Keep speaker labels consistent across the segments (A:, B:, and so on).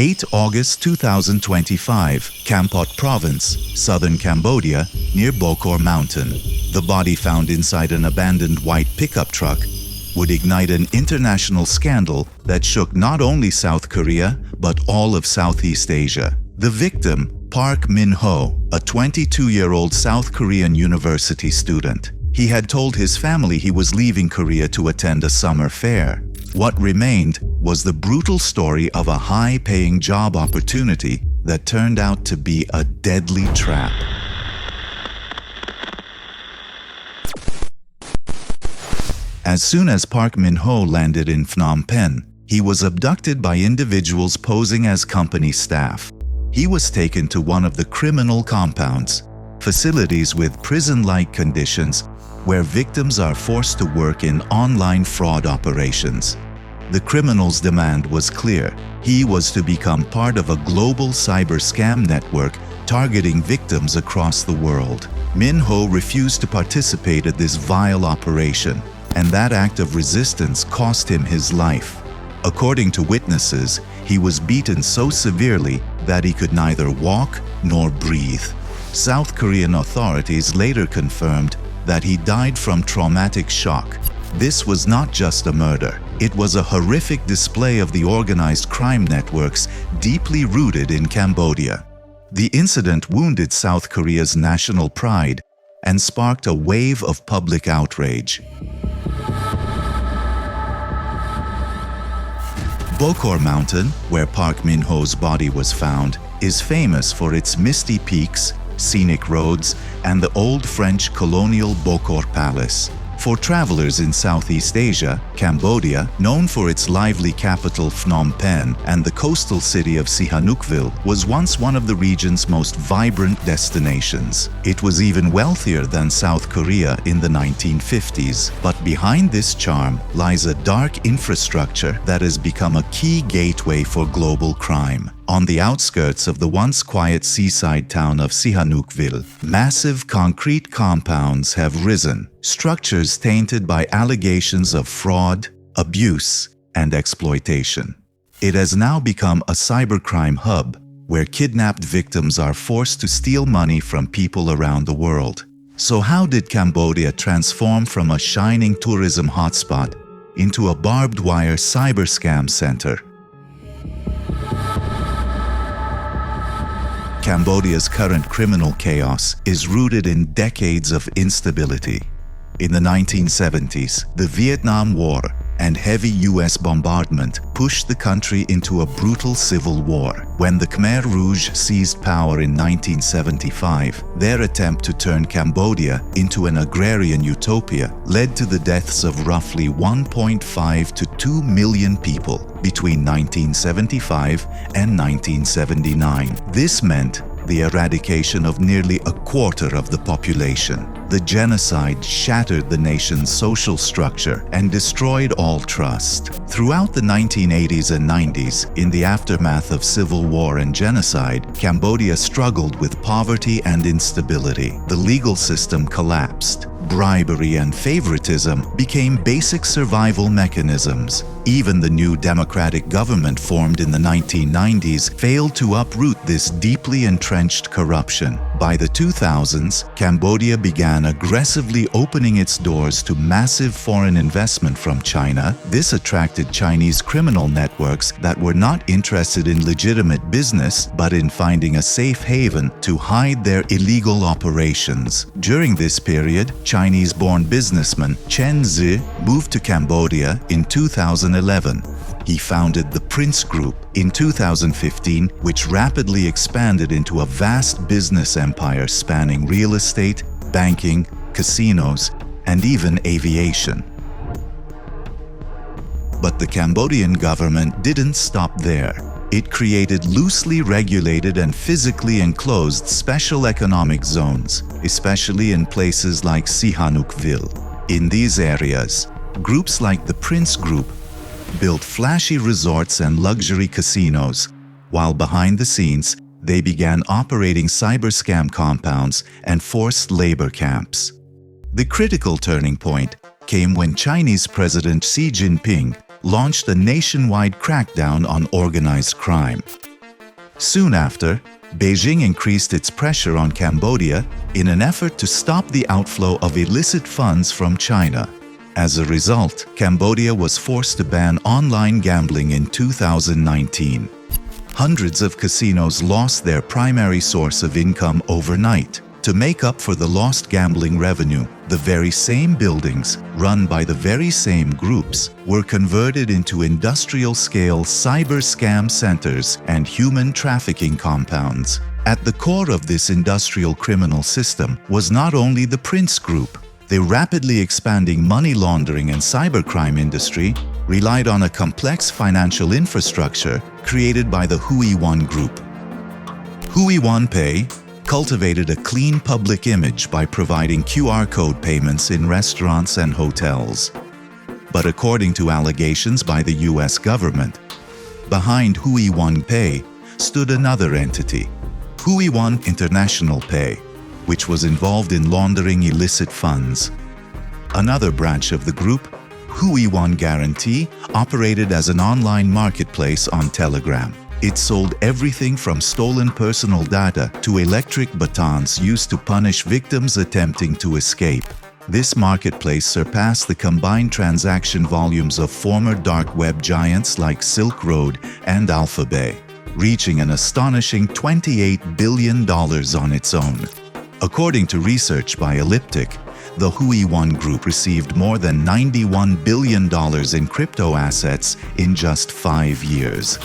A: 8 August 2025, Kampot Province, southern Cambodia, near Bokor Mountain. The body found inside an abandoned white pickup truck would ignite an international scandal that shook not only South Korea, but all of Southeast Asia. The victim, Park Min-ho, a 22-year-old South Korean university student. He had told his family he was leaving Korea to attend a summer fair. What remained was the brutal story of a high-paying job opportunity that turned out to be a deadly trap. As soon as Park Min-ho landed in Phnom Penh, he was abducted by individuals posing as company staff. He was taken to one of the criminal compounds, facilities with prison-like conditions where victims are forced to work in online fraud operations. The criminal's demand was clear. He was to become part of a global cyber scam network targeting victims across the world. Min-ho refused to participate in this vile operation, and that act of resistance cost him his life. According to witnesses, he was beaten so severely that he could neither walk nor breathe. South Korean authorities later confirmed that he died from traumatic shock. This was not just a murder. It was a horrific display of the organized crime networks deeply rooted in Cambodia. The incident wounded South Korea's national pride and sparked a wave of public outrage. Bokor Mountain, where Park Min-ho's body was found, is famous for its misty peaks, scenic roads, and the old French colonial Bokor Palace. For travelers in Southeast Asia, Cambodia, known for its lively capital Phnom Penh and the coastal city of Sihanoukville, was once one of the region's most vibrant destinations. It was even wealthier than South Korea in the 1950s, but behind this charm lies a dark infrastructure that has become a key gateway for global crime. On the outskirts of the once quiet seaside town of Sihanoukville, massive concrete compounds have risen, structures tainted by allegations of fraud, abuse, and exploitation. It has now become a cybercrime hub where kidnapped victims are forced to steal money from people around the world. So how did Cambodia transform from a shining tourism hotspot into a barbed wire cyber scam center? Cambodia's current criminal chaos is rooted in decades of instability. In the 1970s, the Vietnam War and heavy U.S. bombardment pushed the country into a brutal civil war. When the Khmer Rouge seized power in 1975, their attempt to turn Cambodia into an agrarian utopia led to the deaths of roughly 1.5 to 2 million people between 1975 and 1979. This meant the eradication of nearly a quarter of the population. The genocide shattered the nation's social structure and destroyed all trust. Throughout the 1980s and 90s, in the aftermath of civil war and genocide, Cambodia struggled with poverty and instability. The legal system collapsed. Bribery and favoritism became basic survival mechanisms. Even the new democratic government formed in the 1990s failed to uproot this deeply entrenched corruption. By the 2000s, Cambodia began aggressively opening its doors to massive foreign investment from China. This attracted Chinese criminal networks that were not interested in legitimate business, but in finding a safe haven to hide their illegal operations. During this period, Chinese-born businessman Chen Zi moved to Cambodia in 2011. He founded the Prince Group in 2015, which rapidly expanded into a vast business empire spanning real estate, banking, casinos, and even aviation. But the Cambodian government didn't stop there. It created loosely regulated and physically enclosed special economic zones, especially in places like Sihanoukville. In these areas, groups like the Prince Group built flashy resorts and luxury casinos, while behind the scenes, they began operating cyber scam compounds and forced labor camps. The critical turning point came when Chinese President Xi Jinping launched a nationwide crackdown on organized crime. Soon after, Beijing increased its pressure on Cambodia in an effort to stop the outflow of illicit funds from China. As a result, Cambodia was forced to ban online gambling in 2019. Hundreds of casinos lost their primary source of income overnight. To make up for the lost gambling revenue, the very same buildings, run by the very same groups, were converted into industrial-scale cyber scam centers and human trafficking compounds. At the core of this industrial criminal system was not only the Prince Group. The rapidly expanding money laundering and cybercrime industry relied on a complex financial infrastructure created by the Huione Group. Huione Pay cultivated a clean public image by providing QR code payments in restaurants and hotels. But according to allegations by the US government, behind Huione Pay stood another entity, Huione International Pay, which was involved in laundering illicit funds. Another branch of the group, Huione Guarantee, operated as an online marketplace on Telegram. It sold everything from stolen personal data to electric batons used to punish victims attempting to escape. This marketplace surpassed the combined transaction volumes of former dark web giants like Silk Road and Alphabet, reaching an astonishing $28 billion on its own. According to research by Elliptic, the Huione Group received more than $91 billion in crypto assets in just 5 years.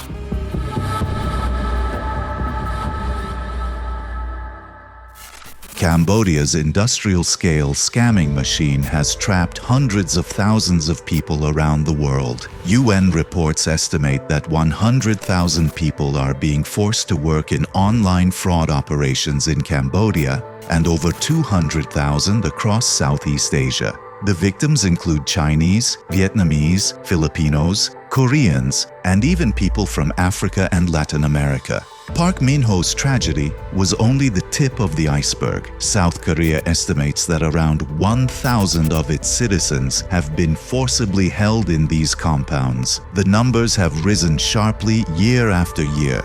A: Cambodia's industrial-scale scamming machine has trapped hundreds of thousands of people around the world. UN reports estimate that 100,000 people are being forced to work in online fraud operations in Cambodia and over 200,000 across Southeast Asia. The victims include Chinese, Vietnamese, Filipinos, Koreans, and even people from Africa and Latin America. Park Min-ho's tragedy was only the tip of the iceberg. South Korea estimates that around 1,000 of its citizens have been forcibly held in these compounds. The numbers have risen sharply year after year.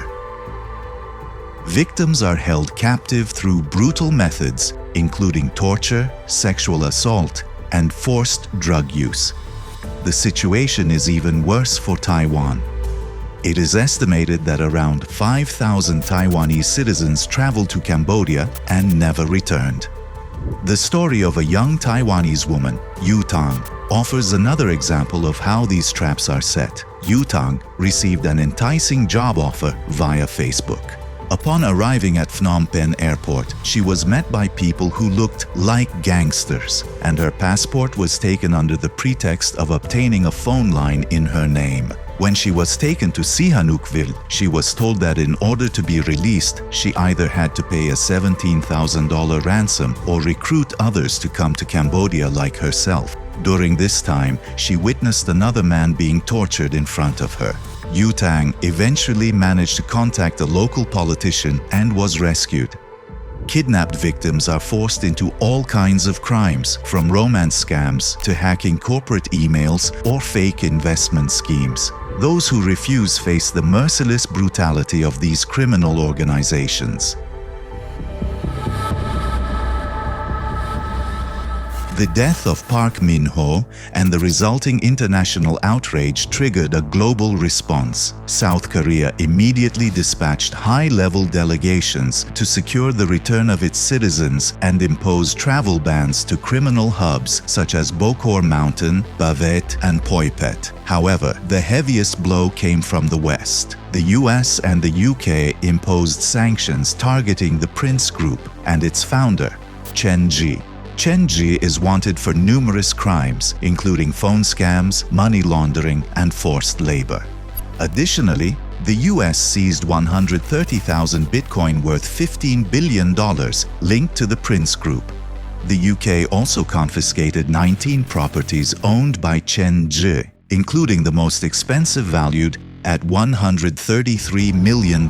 A: Victims are held captive through brutal methods, including torture, sexual assault, and forced drug use. The situation is even worse for Taiwan. It is estimated that around 5,000 Taiwanese citizens traveled to Cambodia and never returned. The story of a young Taiwanese woman, Yu Tang, offers another example of how these traps are set. Yu Tang received an enticing job offer via Facebook. Upon arriving at Phnom Penh Airport, she was met by people who looked like gangsters, and her passport was taken under the pretext of obtaining a phone line in her name. When she was taken to Sihanoukville, she was told that in order to be released, she either had to pay a $17,000 ransom or recruit others to come to Cambodia like herself. During this time, she witnessed another man being tortured in front of her. Yu Tang eventually managed to contact a local politician and was rescued. Kidnapped victims are forced into all kinds of crimes, from romance scams to hacking corporate emails or fake investment schemes. Those who refuse face the merciless brutality of these criminal organizations. The death of Park Min-ho and the resulting international outrage triggered a global response. South Korea immediately dispatched high-level delegations to secure the return of its citizens and impose travel bans to criminal hubs such as Bokor Mountain, Bavet, and Poipet. However, the heaviest blow came from the West. The US and the UK imposed sanctions targeting the Prince Group and its founder, Chen Ji. Chen Ji is wanted for numerous crimes, including phone scams, money laundering, and forced labor. Additionally, the US seized 130,000 Bitcoin worth $15 billion linked to the Prince Group. The UK also confiscated 19 properties owned by Chen Ji, including the most expensive valued at $133 million.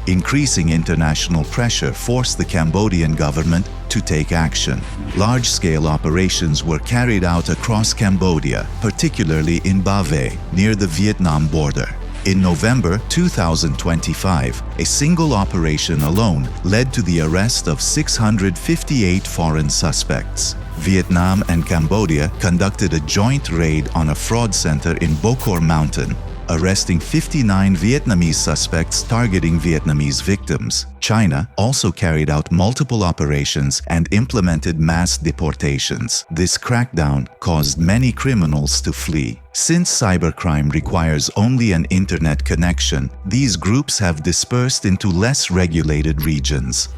A: Increasing international pressure forced the Cambodian government to take action. Large-scale operations were carried out across Cambodia, particularly in Ba Ve, near the Vietnam border. In November 2025, a single operation alone led to the arrest of 658 foreign suspects. Vietnam and Cambodia conducted a joint raid on a fraud center in Bokor Mountain, arresting 59 Vietnamese suspects targeting Vietnamese victims. China also carried out multiple operations and implemented mass deportations. This crackdown caused many criminals to flee. Since cybercrime requires only an internet connection, these groups have dispersed into less regulated regions.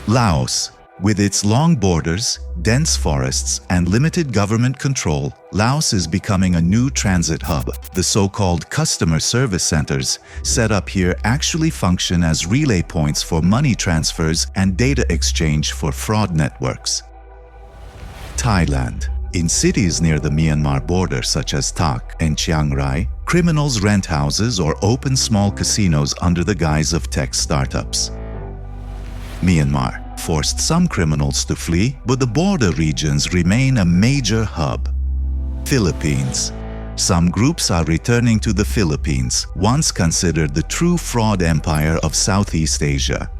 A: Laos. With its long borders, dense forests, and limited government control, Laos is becoming a new transit hub. The so-called customer service centers set up here actually function as relay points for money transfers and data exchange for fraud networks. Thailand. In cities near the Myanmar border such as Tak and Chiang Rai, criminals rent houses or open small casinos under the guise of tech startups. Myanmar forced some criminals to flee, but the border regions remain a major hub. Philippines. Some groups are returning to the Philippines, once considered the true fraud empire of Southeast Asia.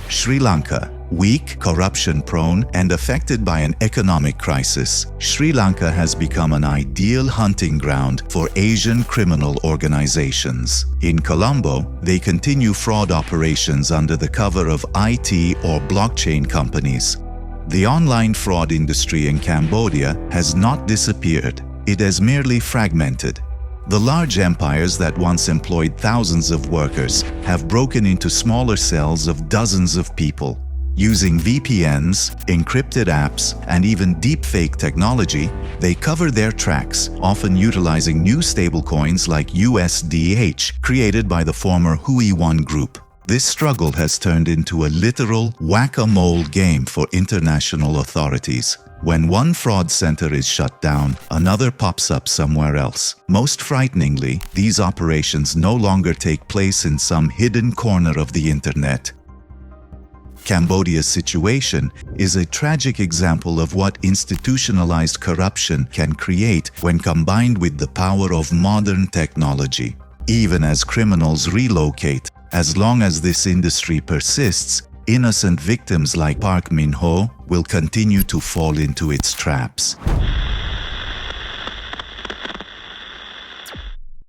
A: Sri Lanka. Weak, corruption-prone, and affected by an economic crisis, Sri Lanka has become an ideal hunting ground for Asian criminal organizations. In Colombo, they continue fraud operations under the cover of IT or blockchain companies. The online fraud industry in Cambodia has not disappeared. It has merely fragmented. The large empires that once employed thousands of workers have broken into smaller cells of dozens of people. Using VPNs, encrypted apps, and even deepfake technology, they cover their tracks, often utilizing new stablecoins like USDH created by the former Huione Group. This struggle has turned into a literal whack-a-mole game for international authorities. When one fraud center is shut down, another pops up somewhere else. Most frighteningly, these operations no longer take place in some hidden corner of the internet. Cambodia's situation is a tragic example of what institutionalized corruption can create when combined with the power of modern technology. Even as criminals relocate, as long as this industry persists, innocent victims like Park Min-ho will continue to fall into its traps.